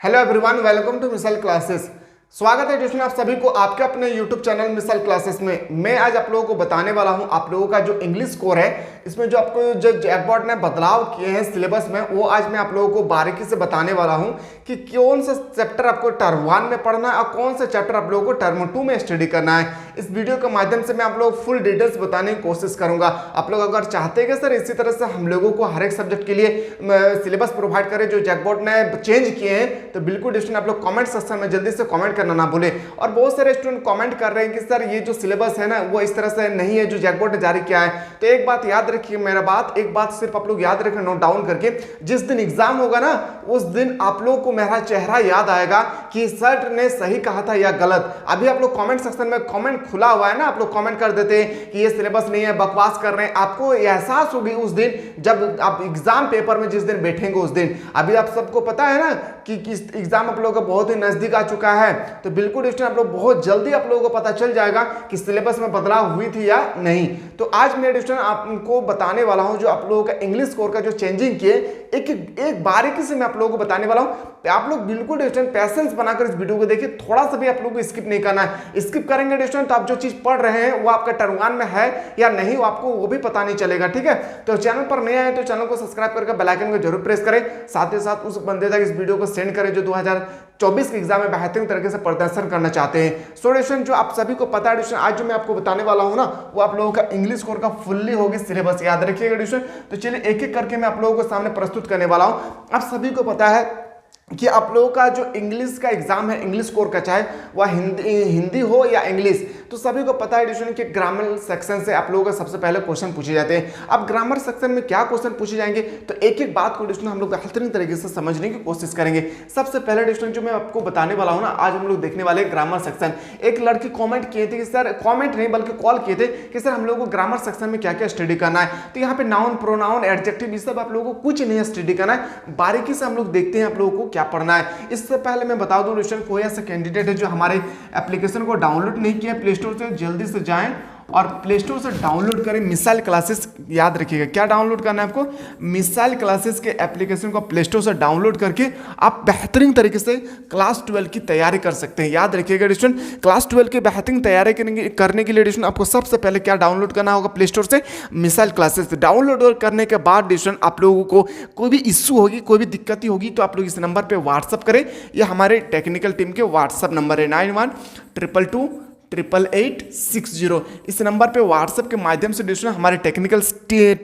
Hello everyone, welcome to Misal classes. स्वागत है tuition आप सभी को आपके अपने YouTube चैनल मिसल क्लासेस में। मैं आज आप लोगों को बताने वाला हूं आप लोगों का जो इंग्लिश स्कोर है, इसमें जो आपको जो जैकपॉट ने बदलाव किए हैं सिलेबस में, वो आज मैं आप लोगों को बारीकी से बताने वाला हूं कि कौन सा चैप्टर आपको टर्म 1 में पढ़ना है और कौन सा चैप्टर आप लोगों को टर्म 2 में स्टडी करना है। इस वीडियो के माध्यम से मैं आप लोगों को फुल डिटेल्स बताने की कोशिश करूंगा। आप लोग अगर चाहते हैं कि सर इसी तरह से हम लोगों को हर एक सब्जेक्ट के लिए सिलेबस प्रोवाइड करें जो जैकपॉट ने चेंज किए हैं, तो बिल्कुल स्टूडेंट आप लोग कमेंट सेक्शन में जल्दी से कमेंट करना ना भूले। और बहुत सारे स्टूडेंट कमेंट कर रहे हैं कि सर ये जो सिलेबस है ना वो इस तरह से नहीं है जो जैकपॉट ने जारी किया है। तो एक बात याद रखिए, एक बात सिर्फ आप लोग याद रखें, नोट डाउन करके, जिस दिन एग्जाम होगा ना उस दिन आप लोगों को मेरा चेहरा याद आएगा कि सर ने सही कहा था या गलत। अभी आप लोग कमेंट सेक्शन में कमेंट खुला हुआ है ना, आप लोग कमेंट कर देते हैं कि ये सिलेबस नहीं है, बकवास कर रहे हैं। आपको एहसास होगी उस दिन जब आप एग्जाम पेपर में जिस दिन बैठेंगे उस दिन। अभी आप सबको पता है ना कि एग्जाम आप लोगों का बहुत ही नजदीक आ चुका है, तो बिल्कुल आप लोग बहुत जल्दी आप लोगों को पता चल जाएगा कि सिलेबस में बदलाव हुई थी या नहीं। तो आज मैं स्टूडेंट आपको बताने वाला हूं जो आप लोगों का इंग्लिश स्कोर का जो चेंजिंग किए एक बारीकी से मैं आप लोगों को बताने वाला हूं। आप लोग बिल्कुल स्टूडेंट पैसेंस बनाकर इस वीडियो को देखिए, थोड़ा सा भी आप लोगों को स्किप नहीं करना है। स्किप करेंगे स्टूडेंट तो आप जो चीज पढ़ रहे हैं वो आपका टर्म 1 में है या नहीं वो आपको वो भी पता नहीं चलेगा। ठीक है, तो चैनल पर नए आए तो चैनल को सब्सक्राइब करके बेल आइकन को जरूर प्रेस करें। साथ ही साथ उस बंदे तक इस वीडियो को सेंड करें जो 2024 के एग्जाम में बेहतरीन तरीके से प्रदर्शन करना चाहते हैं। सो स्टूडेंट जो आप सभी को पता है आज जो मैं आपको बताने वाला हूं ना वो आप लोगों का इंग्लिश स्कोर का फुल्ली होगी सिलेबस, याद रखिएगा स्टूडेंट। तो चलिए एक एक करके मैं आप लोगों को सामने प्रस्तुत करने वाला हूं। आप सभी को पता है कि आप लोगों का जो इंग्लिश का एग्जाम है इंग्लिश स्कोर का, चाहे वह हिंदी हो या इंग्लिश, तो सभी को पता है एडिशन कि ग्रामर सेक्शन से आप लोगों का सबसे पहले क्वेश्चन पूछे जाते हैं। अब ग्रामर सेक्शन में क्या क्वेश्चन पूछे जाएंगे तो एक एक बात को एडिशन हम लोग बेहतरीन तरीके से समझने की कोशिश करेंगे। सबसे पहले एडिशन जो मैं आपको बताने वाला हूं ना, आज हम लोग देखने वाले ग्रामर सेक्शन। एक लड़की कॉमेंट किए थे कि सर, कॉमेंट नहीं बल्कि कॉल किए थे कि सर हम लोगों को ग्रामर सेक्शन में क्या क्या स्टडी करना है। तो यहाँ पे नाउन, प्रोनाउन, एडजेक्टिव, ये सब आप लोगों को कुछ नहीं स्टडी करना है, बारीकी से हम लोग देखते हैं आप लोगों को क्या पढ़ना है। इससे पहले मैं बता दूं स्टूडेंट, कोई ऐसा कैंडिडेट है जो हमारे एप्लीकेशन को डाउनलोड नहीं किया प्ले स्टोर से, जल्दी से जाएं और प्ले स्टोर से डाउनलोड करें मिसाइल क्लासेस। याद रखिएगा क्या डाउनलोड करना है आपको, मिसाइल क्लासेस के एप्लीकेशन को प्ले स्टोर से डाउनलोड करके आप बेहतरीन तरीके से क्लास 12 की तैयारी कर सकते हैं। याद रखिएगा स्टूडेंट, क्लास 12 की बेहतरीन तैयारी करने के लिए स्टूडेंट आपको सबसे पहले क्या डाउनलोड करना होगा प्ले स्टोर से, मिसाइल क्लासेस। डाउनलोड करने के बाद स्टूडेंट आप लोगों को कोई भी इश्यू होगी, कोई भी दिक्कत होगी तो आप लोग इस नंबर पर व्हाट्सअप करें। यह हमारे टेक्निकल टीम के व्हाट्सअप नंबर है 91222860। इस नंबर पे व्हाट्सएप के माध्यम से डिस्ट्रीब्यूशन हमारे टेक्निकल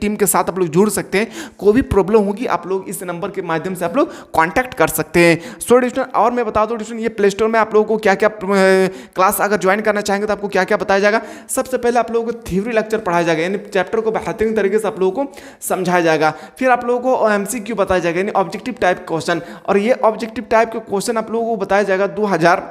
टीम के साथ आप लोग जुड़ सकते हैं। कोई भी प्रॉब्लम होगी आप लोग इस नंबर के माध्यम से आप लोग कांटेक्ट कर सकते हैं। सो डिस्ट्रीब्यूशन और मैं बता दूं डिस्ट्रीब्यूशन, ये प्ले स्टोर में आप लोगों को क्या क्या क्लास अगर ज्वाइन करना चाहेंगे तो आपको क्या क्या बताया जाएगा। सबसे पहले आप लोगों को थ्योरी लेक्चर पढ़ाया जाएगा, यानी चैप्टर को बेहतरीन तरीके से आप लोगों को समझाया जाएगा। फिर आप लोगों को MCQ बताया जाएगा, यानी ऑब्जेक्टिव टाइप क्वेश्चन, और ये ऑब्जेक्टिव टाइप के क्वेश्चन आप लोगों को बताया जाएगा 2000,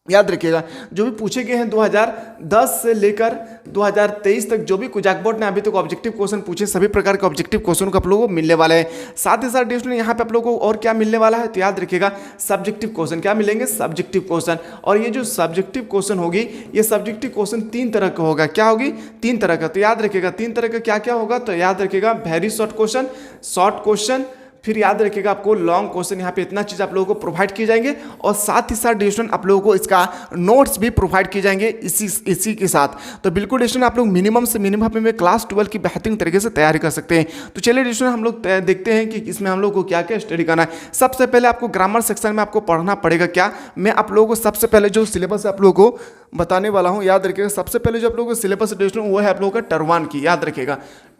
याद रखिएगा जो भी पूछे गए हैं 2010 से लेकर 2023 तक, जो भी जैकपॉट ने अभी तक ऑब्जेक्टिव क्वेश्चन पूछे सभी प्रकार के ऑब्जेक्टिव क्वेश्चन को आप लोगों को मिलने वाले हैं। साथ ही साथ डिस्ट्रीब्यूशन यहाँ पे आप लोगों को और क्या मिलने वाला है तो याद रखिएगा सब्जेक्टिव क्वेश्चन। क्या मिलेंगे? Subjective question. और ये जो सब्जेक्टिव क्वेश्चन होगी, ये सब्जेक्टिव क्वेश्चन 3 तरह का होगा। क्या होगी? 3 तरह का। तो याद रखिएगा 3 तरह का क्या क्या होगा तो याद रखिएगा very short question, short question, फिर याद रखिएगा आपको लॉन्ग क्वेश्चन। यहाँ पे इतना चीज़ आप लोगों को प्रोवाइड किए जाएंगे और साथ ही साथ डिस्ट्रीब्यूशन आप लोगों को इसका नोट्स भी प्रोवाइड किए जाएंगे इसी के साथ। तो बिल्कुल डिस्ट्रीब्यूशन आप लोग मिनिमम से मिनिमम में क्लास 12 की बेहतरीन तरीके से तैयारी कर सकते हैं। तो चलिए डिस्ट्रीब्यूशन हम लोग देखते हैं कि इसमें हम लोग को क्या क्या स्टडी करना है। सबसे पहले आपको ग्रामर सेक्शन में आपको पढ़ना पड़ेगा क्या, मैं आप लोगों को सबसे पहले जो सिलेबस आप लोगों को बताने वाला हूँ। याद रखिएगा सबसे पहले जो आप लोगों को सिलेबस डिस्ट्रीब्यूशन वो है आप लोगों का टर्म 1 की। याद रखिएगा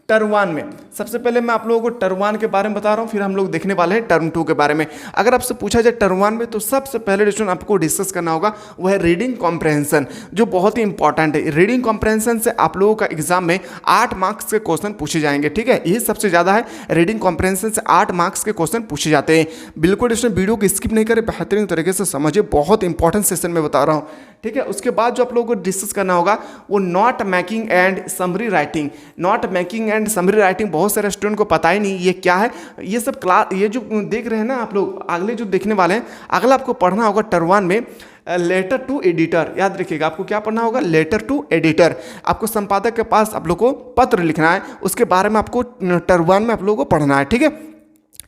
टर्म 1 में सबसे पहले मैं आप लोगों को टर्म 1 के बारे में बता रहा हूँ, फिर हम लोग देखने वाले हैं टर्म 2 के बारे में। अगर आपसे पूछा जाए टर्म 1 में तो सबसे पहले डिस्ट्रीब्यूशन आपको डिस्कस करना होगा वो है रीडिंग कॉम्प्रहेंशन, जो बहुत ही इंपॉर्टेंट है। रीडिंग कॉम्प्रहेंशन से आप लोगों का एग्जाम में 8 मार्क्स के क्वेश्चन पूछे जाएंगे। ठीक है, यही सबसे ज़्यादा है, रीडिंग कॉम्प्रहेंशन से 8 मार्क्स के क्वेश्चन पूछे जाते हैं। बिल्कुल डिस्ट्रीब्यूशन वीडियो को स्किप नहीं करें, बेहतरीन तरीके से समझिए, बहुत इंपॉर्टेंट सेशन में बता रहा हूँ। ठीक है, उसके बाद जो आप लोगों को डिस्कस करना होगा वो note making and summary writing. Note making and summary writing बहुत सारे स्टूडेंट को पता ही नहीं ये क्या है। ये सब क्लास ये जो देख रहे हैं ना आप लोग, अगले जो देखने वाले हैं, अगला आपको पढ़ना होगा टर्म 1 में लेटर टू एडिटर। याद रखिएगा आपको क्या पढ़ना होगा, लेटर टू एडिटर। आपको संपादक के पास आप लोग को पत्र लिखना है, उसके बारे में आपको टर्म 1 में आप लोगों को पढ़ना है। ठीक है,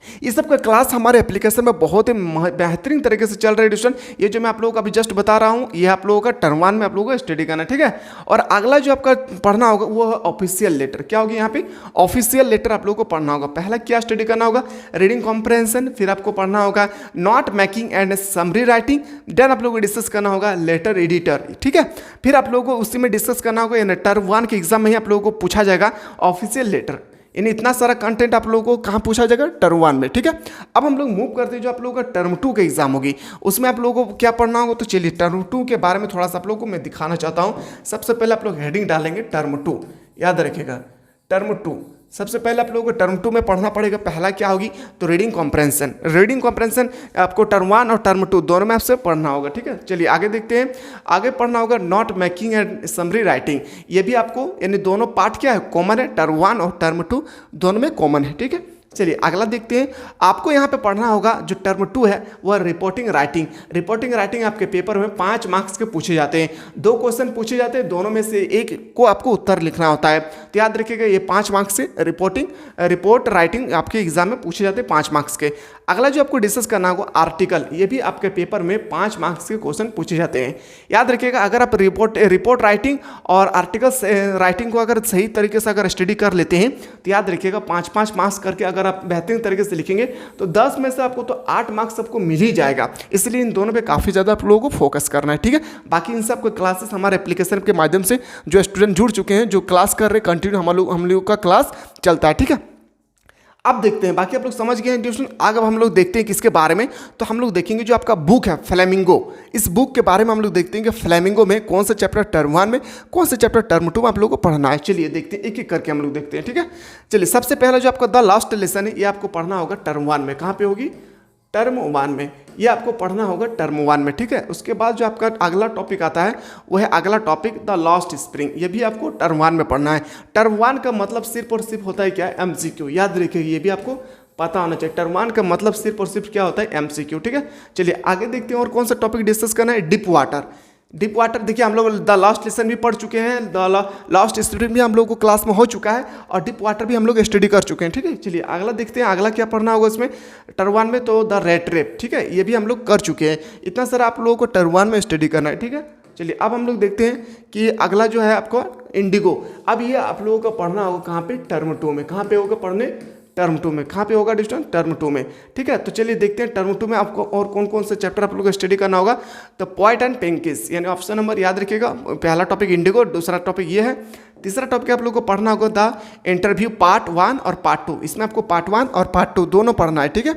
ये सब का क्लास हमारे एप्लीकेशन में बहुत ही बेहतरीन तरीके से चल रहा है ट्यूशन। ये जो मैं आप लोगों को अभी जस्ट बता रहा हूँ, ये आप लोगों का टर्म 1 में आप लोगों को स्टडी करना है, ठीक है। और अगला जो आपका पढ़ना होगा वो है ऑफिशियल लेटर। क्या होगी यहाँ पे? ऑफिशियल लेटर आप लोगों को पढ़ना होगा। पहला क्या स्टडी करना होगा? रीडिंग कॉम्प्रहेंशन, फिर आपको पढ़ना होगा note making and summary writing, then आप लोगों को डिस्कस करना होगा लेटर एडिटर, ठीक है। फिर आप लोगों को उसी में डिस्कस करना होगा, यानी टर्म 1 के एग्जाम में ही आप लोगों को पूछा जाएगा ऑफिशियल लेटर। यानी इतना सारा कंटेंट आप लोगों को कहाँ पूछा जाएगा? टर्म 1 में, ठीक है। अब हम लोग मूव करते हैं जो आप लोगों का टर्म 2 का एग्जाम होगी, उसमें आप लोगों को क्या पढ़ना होगा। तो चलिए टर्म 2 के बारे में थोड़ा सा आप लोगों को मैं दिखाना चाहता हूँ। सबसे पहले आप लोग हेडिंग डालेंगे टर्म 2, याद रखिएगा टर्म 2। सबसे पहले आप लोगों को टर्म 2 में पढ़ना पड़ेगा। पहला क्या होगी? तो रीडिंग कॉम्प्रहेंशन। रीडिंग कॉम्प्रहेंशन आपको टर्म 1 और टर्म 2 दोनों में आपसे पढ़ना होगा, ठीक है। चलिए आगे देखते हैं। आगे पढ़ना होगा note making and summary writing. ये भी आपको, यानी दोनों पार्ट क्या है? कॉमन है। टर्म 1 और टर्म 2 दोनों में कॉमन है, ठीक है। चलिए अगला देखते हैं। आपको यहाँ पे पढ़ना होगा जो टर्म 2 है वह रिपोर्टिंग राइटिंग। रिपोर्टिंग राइटिंग आपके पेपर में 5 मार्क्स के पूछे जाते हैं। 2 क्वेश्चन पूछे जाते हैं, दोनों में से एक को आपको उत्तर लिखना होता है। तो याद रखिएगा ये 5 मार्क्स से रिपोर्ट राइटिंग आपके एग्जाम में पूछे जाते हैं 5 मार्क्स के। अगला जो आपको डिस्कस करना होगा आर्टिकल, ये भी आपके पेपर में 5 मार्क्स के क्वेश्चन पूछे जाते हैं। याद रखिएगा अगर आप रिपोर्ट राइटिंग और आर्टिकल राइटिंग को अगर सही तरीके से अगर स्टडी कर लेते हैं तो याद रखिएगा 5-5 मार्क्स करके अगर आप बेहतरीन तरीके से लिखेंगे तो 10 में से आपको तो 8 मार्क्स आपको मिल ही जाएगा। इसलिए इन दोनों पे काफ़ी ज़्यादा आप लोगों को फोकस करना है, ठीक है। बाकी इन सब क्लासेस हमारे एप्लीकेशन के माध्यम से जो स्टूडेंट जुड़ चुके हैं, जो क्लास कर रहे, कंटिन्यू हम लोग का क्लास चलता है, ठीक है। अब देखते हैं, बाकी आप लोग समझ गए हैं ट्यूशन। आगे हम लोग देखते हैं किसके बारे में। तो हम लोग देखेंगे जो आपका बुक है फ्लेमिंगो, इस बुक के बारे में हम लोग देखते हैं कि फ्लेमिंगो में कौन सा चैप्टर टर्म 1 में, कौन सा चैप्टर टर्म 2 में आप लोगों को पढ़ना है। चलिए देखते हैं, एक एक करके हम लोग देखते हैं, ठीक है। चलिए सबसे पहला जो आपका द लास्ट लेसन है ये आपको पढ़ना होगा टर्म 1 में। कहाँ पे होगी? टर्म 1 में। ये आपको पढ़ना होगा टर्म 1 में, ठीक है। उसके बाद जो आपका अगला टॉपिक आता है वो है अगला टॉपिक द लास्ट स्प्रिंग। ये भी आपको टर्म 1 में पढ़ना है। टर्म 1 का मतलब सिर्फ और सिर्फ होता है क्या? MCQ। याद रखिए ये भी आपको पता होना चाहिए। टर्म 1 का मतलब सिर्फ और सिर्फ क्या होता है? MCQ, ठीक है। चलिए आगे देखते हैं और कौन सा टॉपिक डिस्कस करना है। Deep water. डीप वाटर देखिए हम लोग द लास्ट लेसन भी पढ़ चुके हैं, द लास्ट स्प्रिंग भी हम लोग को क्लास में हो चुका है और डीप वाटर भी हम लोग स्टडी कर चुके हैं, ठीक है। चलिए अगला देखते हैं, अगला क्या पढ़ना होगा इसमें टर्म 1 में। तो द रेट रेप, ठीक है, ये भी हम लोग कर चुके हैं। इतना सारा आप लोगों को टर्म 1 में स्टडी करना है, ठीक है। चलिए अब हम लोग देखते हैं कि अगला जो है आपको इंडिगो। अब ये आप लोगों को पढ़ना होगा कहाँ पे? टर्म 2 में। कहाँ पे होगा पढ़ने? टर्म 2 में। कहाँ पे होगा डिस्टेंस? टर्म 2 में, ठीक है। तो चलिए देखते हैं टर्म 2 में आपको और कौन कौन से चैप्टर आप लोगों को स्टडी करना होगा। तो पॉइंट एंड पेंकिस, यानी ऑप्शन नंबर याद रखिएगा। पहला टॉपिक इंडिगो, दूसरा टॉपिक ये है। तीसरा टॉपिक आप लोगों को पढ़ना होगा द इंटरव्यू पार्ट 1 और पार्ट 2। इसमें आपको पार्ट 1 और पार्ट 2 दोनों पढ़ना है, ठीक है।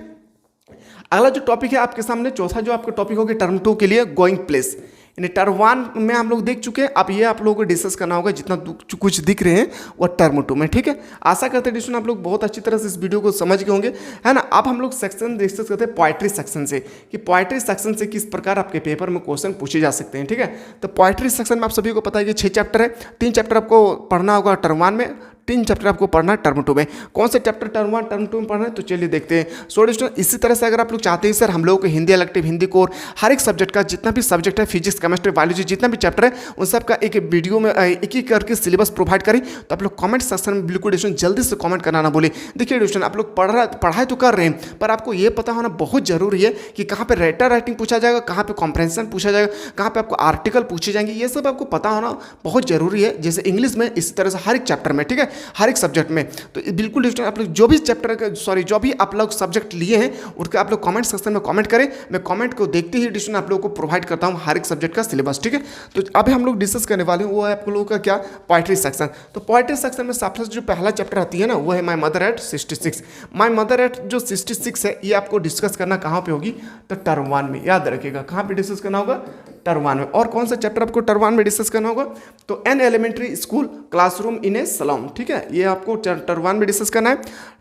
अगला जो टॉपिक है आपके सामने, चौथा जो आपका टॉपिक होगा टर्म 2 के लिए गोइंग प्लेस। यानी टर्म 1 में हम लोग देख चुके हैं, अब ये आप लोगों को डिस्कस करना होगा जितना कुछ दिख रहे हैं वो टर्म 2 में, ठीक है। आशा करते हैं डिस्कशन आप लोग बहुत अच्छी तरह से इस वीडियो को समझ गए होंगे, है ना। अब हम लोग सेक्शन डिस्कस करते हैं पोएट्री सेक्शन से, कि पोएट्री सेक्शन से किस प्रकार आपके पेपर में क्वेश्चन पूछे जा सकते हैं, ठीक है। तो पोएट्री सेक्शन में आप सभी को पता है कि 6 चैप्टर है। 3 चैप्टर आपको पढ़ना होगा टर्म 1 में, 3 चैप्टर आपको पढ़ना है टर्म 2 में। कौन से चैप्टर टर्म 1 टर्म 2 में पढ़ना है? तो चलिए देखते हैं। सो स्टूडेंट इसी तरह से अगर आप लोग चाहते हैं सर हम लोगों को हिंदी इलेक्टिव, हिंदी कोर, हर एक सब्जेक्ट का जितना भी सब्जेक्ट है, फिजिक्स, केमिस्ट्री, बायोलॉजी, जितना भी चैप्टर है उन सब का एक वीडियो में एक एक करके सिलेबस प्रोवाइड करें, तो आप लोग कमेंट सेक्शन में बिल्कुल डिस्टूडेंट जल्दी से कमेंट करना ना बोले। देखिए डिस्टूडेंट आप लोग पढ़ाई तो कर रहे हैं, पर आपको ये पता होना बहुत जरूरी है कि कहाँ पे लेटर राइटिंग पूछा जाएगा, कहाँ पे कॉम्प्रहेंशन पूछा जाएगा, कहाँ पे आपको आर्टिकल पूछे जाएंगे, ये सब आपको पता होना बहुत जरूरी है। जैसे इंग्लिश में इसी तरह से हर एक चैप्टर में, ठीक है, हर एक सब्जेक्ट में। तो बिल्कुल आप लोग जो भी चैप्टर जो भी आप लोग सब्जेक्ट लिए हैं उनका आप लोग कमेंट सेक्शन में कमेंट करें। मैं कमेंट को देखते ही डिस्कशन आप लोगों को प्रोवाइड करता हूं हर एक सब्जेक्ट का सिलेबस, ठीक है। तो अभी हम लोग डिस्कस करने वाले हैं वो है आप लोगों का क्या? Poetry section. तो पोएट्री सेक्शन में सबसे जो पहला चैप्टर आती है ना वो है my mother eight 66। My mother eight जो 66 है ये आपको डिस्कस करना कहाँ पे होगी? तो टर्म 1 में। याद रखिएगा कहाँ पे डिस्कस करना होगा? टर्म 1 में। और कौन सा चैप्टर आपको टर्म 1 में डिस्कस करना होगा? तो an elementary school classroom in a slum, ठीक है, ये आपको टर्म 1 में डिस्कस करना है।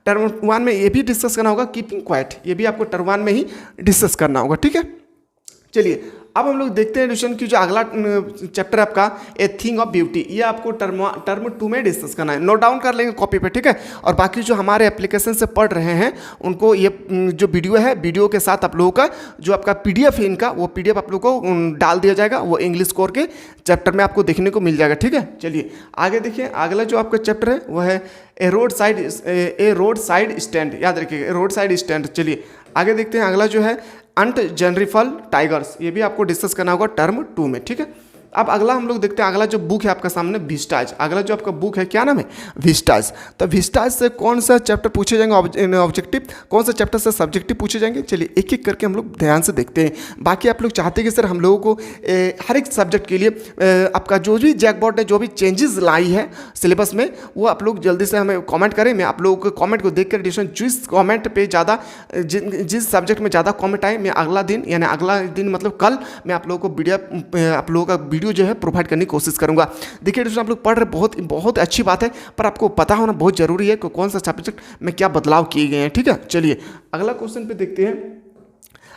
टर्म 1 में ये भी डिस्कस करना होगा कीपिंग क्वाइट, ये भी आपको टर्म 1 में ही डिस्कस करना होगा, ठीक है। चलिए अब हम लोग देखते हैं ट्यूशन की जो अगला चैप्टर है आपका ए थिंग ऑफ ब्यूटी। ये आपको टर्म 2 में डिस्कस करना है, नोट डाउन कर लेंगे कॉपी पे, ठीक है। और बाकी जो हमारे एप्लीकेशन से पढ़ रहे हैं उनको ये जो वीडियो है, वीडियो के साथ आप लोगों का जो आपका पीडीएफ है इनका, वो पीडीएफ आप लोगों को डाल दिया जाएगा, वो इंग्लिश कोर के चैप्टर में आपको देखने को मिल जाएगा, ठीक है। चलिए आगे देखिए, अगला जो आपका चैप्टर है वो है ए रोड साइड स्टैंड, याद रखिएगा रोड साइड स्टैंड। चलिए आगे देखते हैं, अगला जो है अंट जेनरिफल टाइगर्स, ये भी आपको डिस्कस करना होगा टर्म 2 में, ठीक है। अब अगला हम लोग देखते हैं, अगला जो बुक है आपका सामने विस्टाज। अगला जो आपका बुक है क्या नाम है, विस्टाज। तो विस्टाज से कौन सा चैप्टर पूछे जाएंगे ऑब्जेक्टिव, कौन सा चैप्टर से सब्जेक्टिव पूछे जाएंगे, चलिए एक एक करके हम लोग ध्यान से देखते हैं। बाकी आप लोग चाहते हैं कि सर हम लोगों को हर एक सब्जेक्ट के लिए आपका जो भी जैकबॉर्ड ने जो भी चेंजेस लाई है सिलेबस में, वो आप लोग जल्दी से हमें कॉमेंट करें। मैं आप लोगों को कॉमेंट को देख कर जिस कॉमेंट पर ज़्यादा जिस सब्जेक्ट में ज़्यादा कॉमेंट आए, मैं अगला दिन यानी अगला दिन मतलब कल मैं आप लोगों को आप लोगों का वीडियो जो है प्रोवाइड करने की कोशिश करूंगा। देखिए दोस्तों, आप लोग पढ़ रहे बहुत अच्छी बात है, पर आपको पता होना बहुत जरूरी है कि कौन सा सब्जेक्ट में क्या बदलाव किए गए हैं, ठीक है। चलिए अगला क्वेश्चन पे देखते हैं।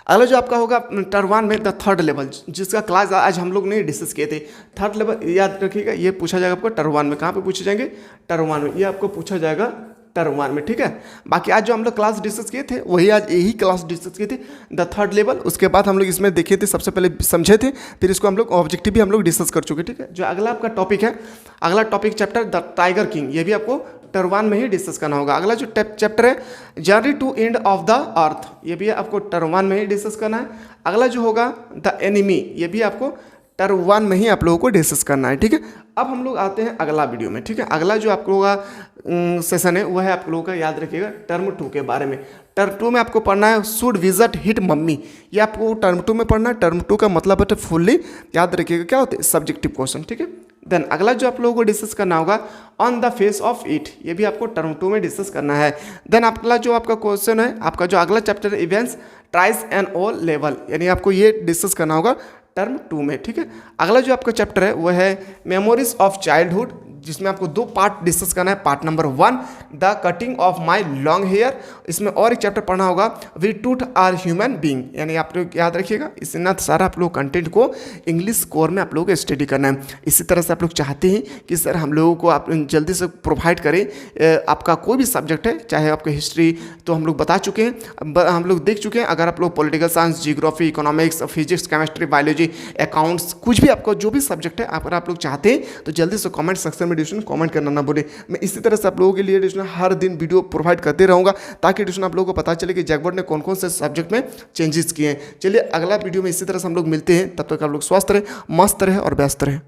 अगला जो आपका होगा टर्म 1 में द थर्ड लेवल, जिसका क्लास आज हम लोग नहीं डिस्कस किए थे। थर्ड लेवल याद रखिएगा, ये पूछा जाएगा आपको टर्म 1 में। कहाँ पे पूछे जाएंगे, टर्म 1 में, ये आपको पूछा जाएगा टर्म 1 में, ठीक है। बाकी आज जो हम लोग क्लास डिस्कस किए थे वही आज यही क्लास डिस्कस किए थे, द थर्ड लेवल। उसके बाद हम लोग इसमें देखे थे, सबसे पहले समझे थे, फिर इसको हम लोग ऑब्जेक्टिव भी हम लोग डिस्कस कर चुके, ठीक है। जो अगला आपका टॉपिक है, अगला topic chapter the tiger king, ये भी आपको टर्म 1 में ही डिस्कस करना होगा। अगला जो चैप्टर है journey to end of the earth, ये भी आपको टर्म 1 में ही डिस्कस करना है। अगला जो होगा द एनिमी, ये भी आपको टर्म 1 में ही आप लोगों को डिस्कस करना है, ठीक है। अब हम लोग आते हैं अगला वीडियो में, ठीक है। अगला जो आप लोगों का सेशन है वो है आप लोगों का, याद रखिएगा टर्म 2 के बारे में। टर्म 2 में आपको पढ़ना है शुड विजिट हिट मम्मी, ये आपको टर्म 2 में पढ़ना है। टर्म 2 का मतलब है फुल्ली याद रखिएगा क्या होते हैं, सब्जेक्टिव क्वेश्चन, ठीक है। देन अगला जो आप लोगों को डिस्कस करना होगा on the face of it, ये भी आपको टर्म 2 में डिस्कस करना है। देन अगला जो आपका क्वेश्चन है, आपका जो अगला चैप्टर है events tries and all level, यानी आपको ये डिस्कस करना होगा टर्म 2 में, ठीक है। अगला जो आपका चैप्टर है वो है मेमोरीज ऑफ चाइल्डहुड, जिसमें आपको 2 पार्ट डिस्कस करना है। Part number 1 the cutting of my long hair, इसमें और एक चैप्टर पढ़ना होगा we too are human being, यानी आप लोग याद रखिएगा इतना सारा आप लोग कंटेंट को इंग्लिश कोर में आप लोगों को स्टडी करना है। इसी तरह से आप लोग चाहते हैं कि सर हम लोगों को आप जल्दी से प्रोवाइड करें आपका कोई भी सब्जेक्ट है, चाहे आपका हिस्ट्री तो हम लोग बता चुके हैं, हम लोग देख चुके हैं। अगर आप लोग political science, geography, economics, physics, chemistry, biology, accounts, कुछ भी आपको जो भी सब्जेक्ट है अगर आप लोग चाहते हैं तो जल्दी से कमेंट सेक्शन में ट्यूशन कमेंट करना ना भूलें। मैं इसी तरह से आप लोगों के लिए ट्यूशन हर दिन वीडियो प्रोवाइड करते रहूँगा, ताकि ट्यूशन आप लोगों को पता चले कि जैकबॉर्ड ने कौन कौन से सब्जेक्ट में चेंजेस किए हैं। चलिए अगला वीडियो में इसी तरह से हम लोग मिलते हैं, तब तक आप लोग स्वस्थ रहे, मस्त रहे और व्यस्त रहे।